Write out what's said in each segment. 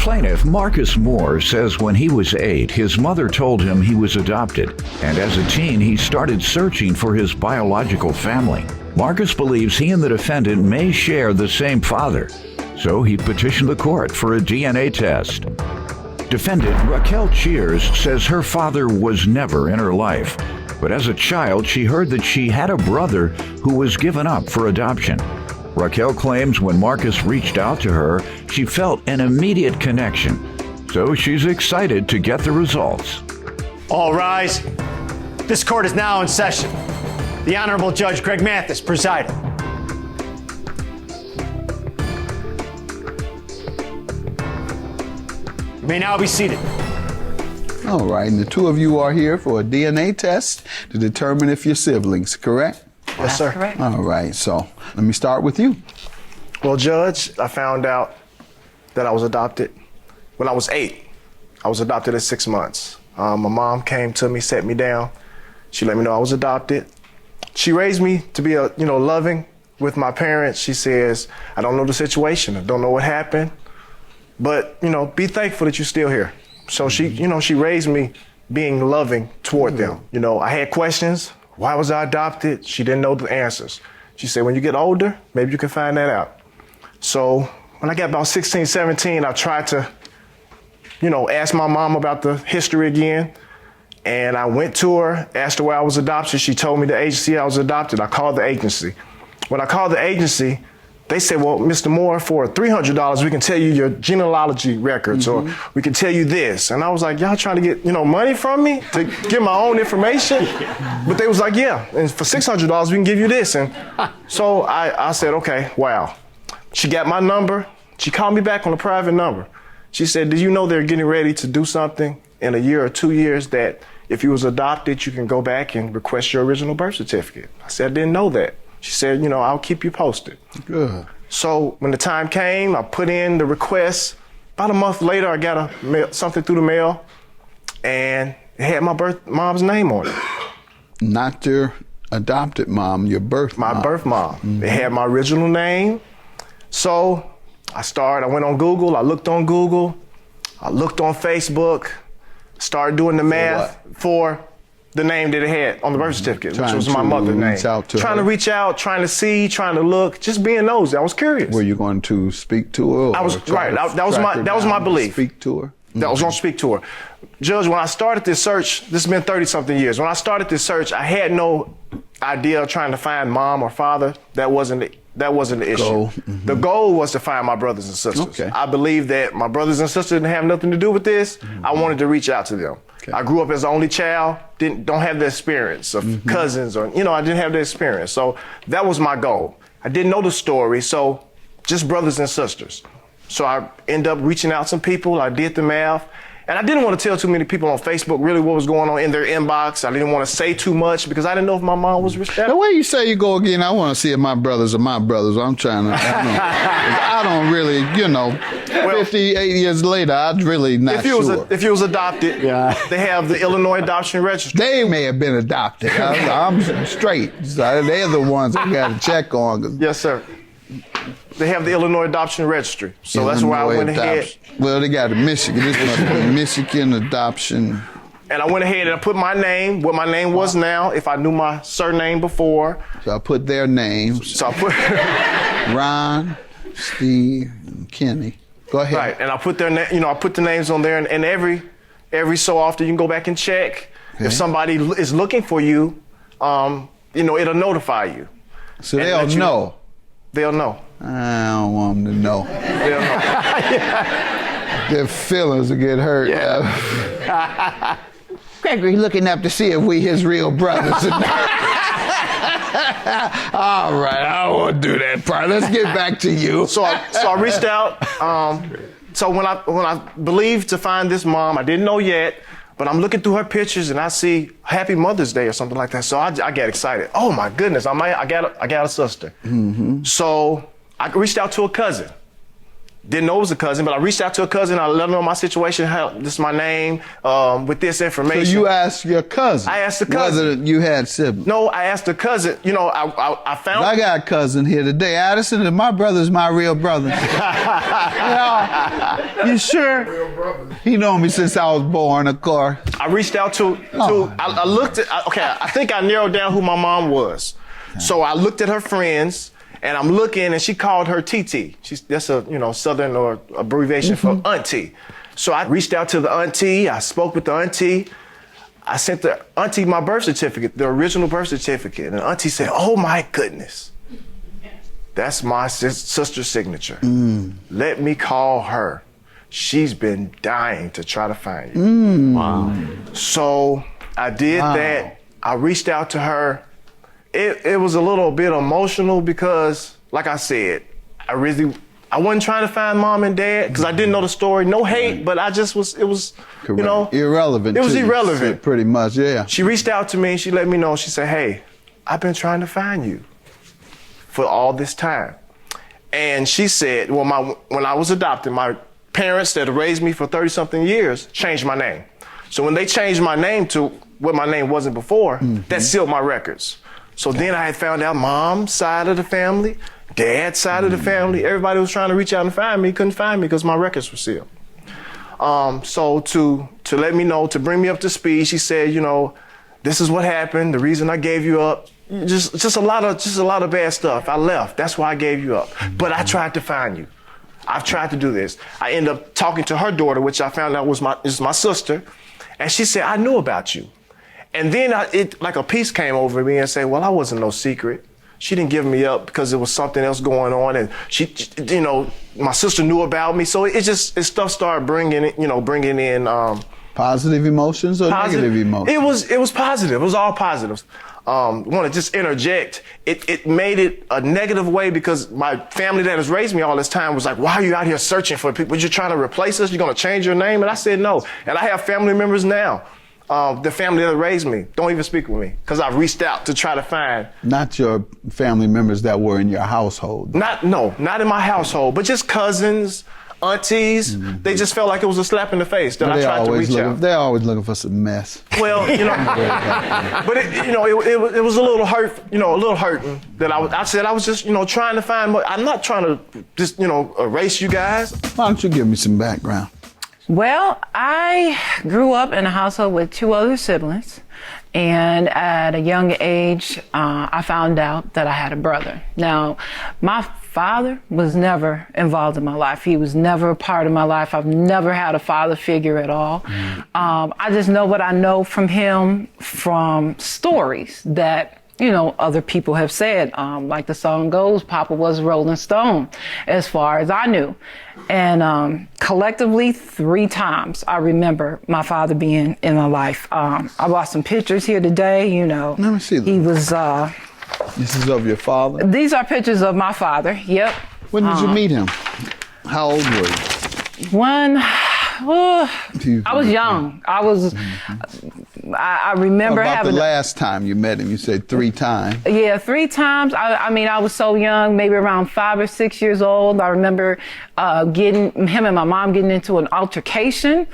Plaintiff Marcus Moore says when he was 8, his mother told him he was adopted, and as a teen, he started searching for his biological family. Marcus believes he and the defendant may share the same father, so he petitioned the court for a DNA test. Defendant Raquel Cheers says her father was never in her life, but as a child, she heard that she had a brother who was given up for adoption. Raquel claims when Marcus reached out to her, she felt an immediate connection. So she's excited to get the results. All rise. This court is now in session. The Honorable Judge Greg Mathis presiding. You may now be seated. All right, and the two of you are here for a DNA test to determine if you're siblings, correct? Yes, sir. Correct. All right, so let me start with you. Well, Judge, I found out that I was adopted when I was 8. I was adopted at 6 months. My mom came to me, sat me down. She let me know I was adopted. She raised me to be loving with my parents. She says, I don't know the situation. I don't know what happened, but, be thankful that you're still here. So she raised me being loving toward them. I had questions. Why was I adopted? She didn't know the answers. She said, when you get older, maybe you can find that out. So when I got about 16, 17, I tried to, ask my mom about the history again. And I went to her, asked her where I was adopted. She told me the agency I was adopted. I called the agency. When I called the agency, they said, well, Mr. Moore, for $300, we can tell you your genealogy records, or we can tell you this. And I was like, y'all trying to get, money from me to get my own information? But they was like, yeah, and for $600, we can give you this. And so I said, okay, wow. She got my number. She called me back on a private number. She said, do you know they're getting ready to do something in a year or 2 years that if you was adopted, you can go back and request your original birth certificate? I said, I didn't know that. She said, I'll keep you posted. Good. So when the time came, I put in the request. About a month later, I got something through the mail, and it had my mom's name on it. Not your adopted mom, your birth mom. My birth mom. It had my original name. So I went on Google, I looked on Google, I looked on Facebook, started doing the math for the name that it had on the birth certificate, which was my mother's name. Trying to reach out, trying to see, trying to look, just being nosy. I was curious. Were you going to speak to her? I was right. That was my belief. Speak to her. That was going to speak to her. Judge, when I started this search, this has been 30-something years. When I started this search, I had no idea of trying to find mom or father. That wasn't the issue. The goal was to find my brothers and sisters. Okay. I believe that my brothers and sisters didn't have nothing to do with this. I wanted to reach out to them. Okay. I grew up as the only child, don't have the experience of cousins, or I didn't have the experience. So that was my goal. I didn't know the story, so just brothers and sisters. So I ended up reaching out to some people. I did the math. And I didn't want to tell too many people on Facebook really what was going on in their inbox. I didn't want to say too much because I didn't know if my mom was respectful. The way you say you go again, I want to see if my brothers are my brothers. I'm trying to, I don't really, 58 years later, I'm really not sure. If you was adopted, they have the Illinois Adoption Registry. They may have been adopted. I'm straight. So they're the ones I got to check on. Yes, sir. They have the Illinois Adoption Registry. So that's where I went ahead. Well, they got a Michigan. This must be Michigan Adoption. And I went ahead and I put my name, what my name was now, if I knew my surname before. So I put their names. So I put Ron, Steve, and Kenny. Go ahead. Right, and I put their I put the names on there, and every so often you can go back and check. Okay. If somebody is looking for you, it'll notify you. So they'll know. They'll know. I don't want them to know. They'll know. Their feelings will get hurt. Yeah. Gregory looking up to see if we his real brothers or not. All right, I don't want to do that part. Let's get back to you. So I reached out. So when I believed to find this mom, I didn't know yet, but I'm looking through her pictures and I see Happy Mother's Day or something like that. So I get excited. Oh my goodness, I got a sister. So I reached out to a cousin. Didn't know it was a cousin, but I reached out to a cousin. I let her know my situation. This is my name with this information. So you asked your cousin? I asked the cousin. Whether you had siblings? No, I asked the cousin. I found. I got a cousin here today. Addison, and my brother's my real brother. You sure? He known me since I was born, of course. I reached out I looked at, I think I narrowed down who my mom was. So I looked at her friends, and I'm looking, and she called her TT. That's a Southern or abbreviation for auntie. So I reached out to the auntie. I spoke with the auntie. I sent the auntie my birth certificate, the original birth certificate, and the auntie said, "Oh my goodness, that's my sister's signature. Let me call her. She's been dying to try to find you." Wow. So I did that. I reached out to her. It was a little bit emotional because, like I said, I wasn't trying to find mom and dad because I didn't know the story. No hate, but it was Correct. Irrelevant. It was to you, irrelevant. pretty much, yeah. She reached out to me and she let me know. She said, "Hey, I've been trying to find you for all this time." And she said, when I was adopted, my parents that raised me for 30-something years changed my name. So when they changed my name to what my name wasn't before, that sealed my records. So then I had found out mom's side of the family, dad's side of the family, everybody was trying to reach out and find me, couldn't find me because my records were sealed. So to let me know, to bring me up to speed, she said, this is what happened, the reason I gave you up, just a lot of bad stuff. I left, that's why I gave you up. But I tried to find you. I've tried to do this. I ended up talking to her daughter, which I found out was my sister, and she said, "I knew about you." And then like a peace came over me and said, "Well, I wasn't no secret. She didn't give me up because there was something else going on, and she, my sister knew about me." So stuff started bringing in positive emotions or negative emotions? It was positive. It was all positives. Want to just interject. It made it a negative way because my family that has raised me all this time was like, "Why are you out here searching for people? You're trying to replace us? You're going to change your name?" And I said no. And I have family members now. The family that raised me don't even speak with me because I reached out to try to find. Not your family members that were in your household. Not in my household, but just cousins, aunties. They just felt like it was a slap in the face that I tried to reach out. They're always looking for some mess. Well, but it was a little hurting that I said I was just trying to find. I'm not trying to just erase you guys. Why don't you give me some background? Well, I grew up in a household with 2 other siblings, and at a young age, I found out that I had a brother. Now, my father was never involved in my life. He was never a part of my life. I've never had a father figure at all. I just know what I know from him from stories that other people have said, like the song goes, Papa was a Rolling Stone, as far as I knew. And collectively, 3 times I remember my father being in my life. I brought some pictures here today, Let me see them. He was... This is of your father? These are pictures of my father, yep. When did you meet him? How old were you? I was young. I remember having... the last time you met him? You said 3 times. Yeah, 3 times. I was so young, maybe around 5 or 6 years old. I remember him and my mom getting into an altercation.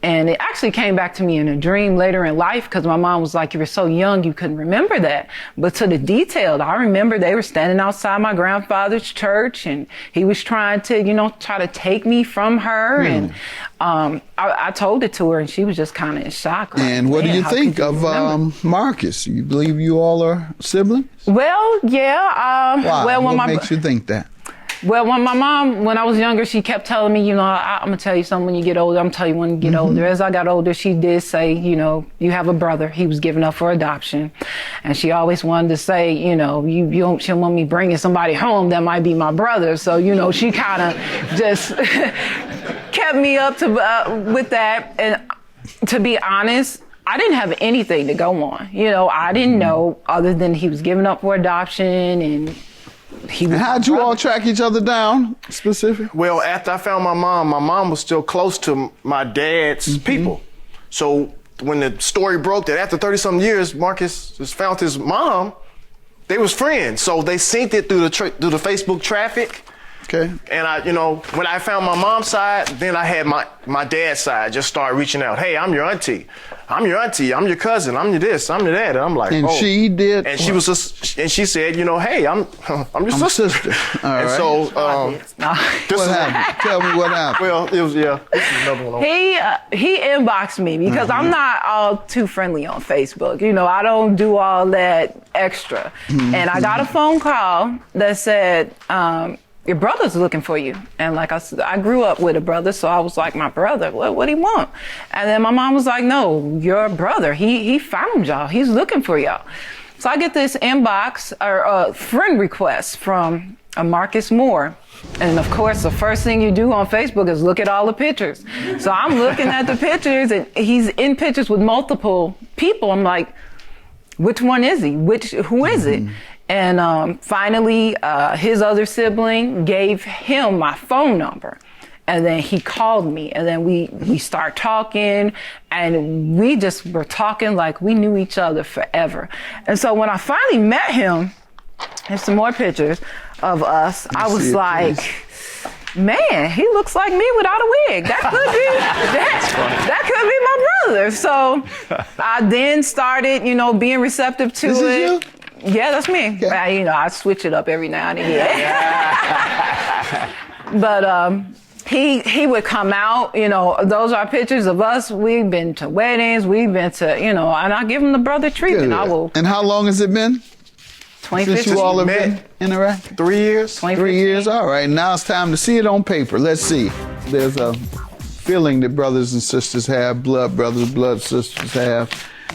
And it actually came back to me in a dream later in life because my mom was like, "You were so young, you couldn't remember that." But to the detail, I remember they were standing outside my grandfather's church and he was trying to, try to take me from her. And I told it to her and she was just kind of in shock. Like, and what do you think of Marcus? You believe you all are siblings? Well, yeah. Why? Well, what makes you think that? Well, when I was younger, she kept telling me, I'm going to tell you something when you get older. I'm going to tell you when you get older. As I got older, she did say, you have a brother. He was given up for adoption. And she always wanted to say, she don't want me bringing somebody home that might be my brother. So, she kind of just kept me up with that. And to be honest, I didn't have anything to go on. I didn't know other than he was given up for adoption and how'd you all track each other down specifically? Well, after I found my mom was still close to my dad's people. So when the story broke that after 30-something years, Marcus just found his mom, they was friends. So they synced it through the Facebook traffic. Okay. And I, when I found my mom's side, then I had my dad's side just start reaching out. Hey, I'm your auntie. I'm your auntie. I'm your cousin. I'm your this. I'm your that. And I'm like, And she did. And she was and she said, hey, I'm your sister. All and right. so What happened? Tell me what happened. Well, it was This is another one. He inboxed me because I'm not all too friendly on Facebook. I don't do all that extra. And I got a phone call that said, your brother's looking for you. And like I said, I grew up with a brother, so I was like, my brother, what do he want? And then my mom was like, no, your brother, he found y'all. He's looking for y'all. So I get this inbox or friend request from a Marcus Moore. And of course, the first thing you do on Facebook is look at all the pictures. So I'm looking at the pictures, and he's in pictures with multiple people. I'm like, which one is he? Who is it? And finally, his other sibling gave him my phone number. And then he called me, and then we start talking, and we just were talking like we knew each other forever. And so when I finally met him, there's some more pictures of us. I was like, man, he looks like me without a wig. That could be my brother. So I then started, being receptive to This it. is you? Yeah, that's me. Okay. I switch it up every now and again. But he would come out, those are pictures of us. We've been to weddings, we've been to, and I give him the brother treatment. Good. I will. And how long has it been? 2015. Since you all have been Met. interacting? 3 years. 3 years. All right. Now it's time to see it on paper. Let's see. There's a feeling that brothers and sisters have, blood brothers, blood sisters have,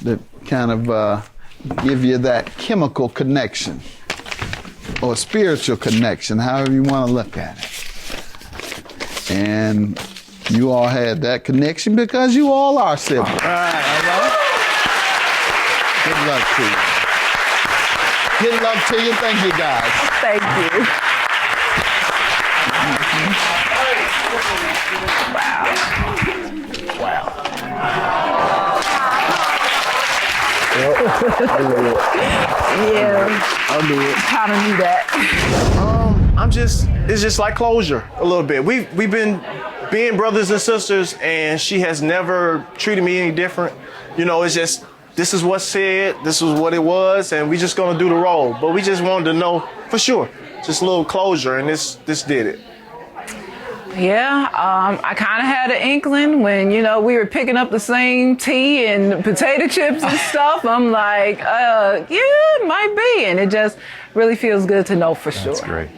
that kind of give you that chemical connection or spiritual connection, however you want to look at it. And you all had that connection because you all are siblings. All right. Good luck to you. Good luck to you. Thank you, guys. Thank you. Yeah. I'll do it. Kind of knew that. It's just like closure a little bit. We've been being brothers and sisters, and she has never treated me any different. It's just, this is what's said, this is what it was, and we just gonna do the role. But we just wanted to know for sure, just a little closure, and this did it. Yeah, I kind of had an inkling when, we were picking up the same tea and potato chips and stuff. I'm like, yeah, it might be. And it just really feels good to know for sure. That's great.